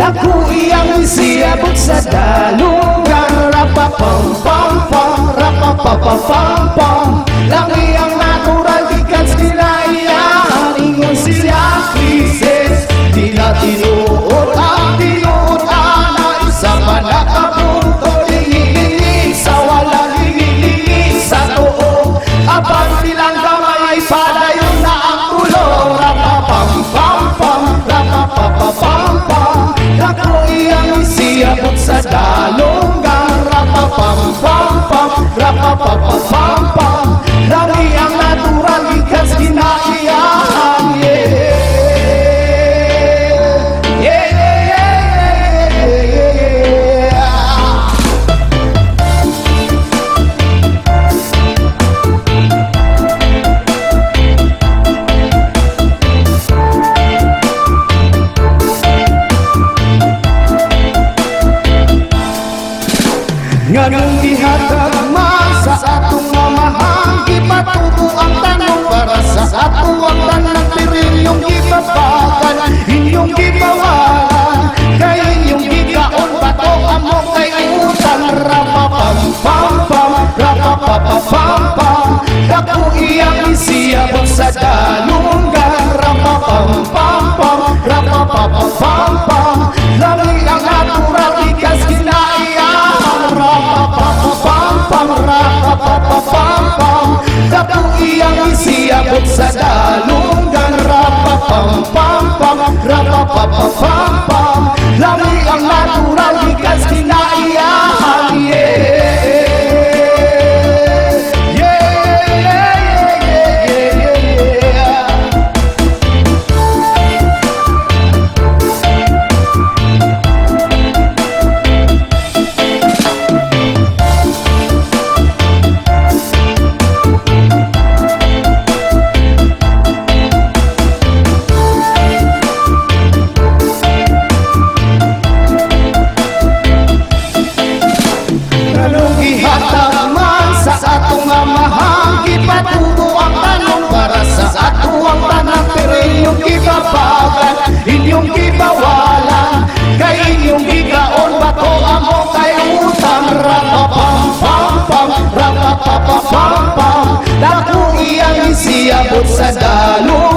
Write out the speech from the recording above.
Dako iyang siyabot sa dalungan. Rapapam-pam-pam, rapapapam-pam. Lang iyang natural gikan sinaiyan. Ingon siya krisis, di na tinuod ang tinuod ana. Isa pa nakapunto, lingig-lingig sa walang lingig-lingig sa tuo. Abang silang gamay, padayon na ang tulo. Rapapam-pam-pam, rapapapam-pam. Dako iyang siyabot sa dalunggan. Rapapam-pam-pam, rapapapam-pam. Lang iyang natural gikan sinaiyan. Nganong gihatag man sa atong mamahang, ipatubo ang tanong para sa ato ang tanang pirilyong gibabagan, inyong gibawalan, kay inyong gigaon bato amo kay utang. Rapapam-pam-pam, rapapapam-pam. Dako iyang isiyabot sa dalunggan. Rapapam-pam-pam, rapapapam-pam. Lami ang natural ikas kinaiyan. Rapapapam-pam, rapapapam-pam. Dako iyang isiyabot sa dalunggan. Rapapam-pam, rapapapam-pam. Lami ang natural ikas kinaiyan. Inyong gibawalan, kay inyong gigaon bato amo kay utang. Rapapam-pam-pam, rapapapam-pam. Dako iyang isiyabot sa dalo.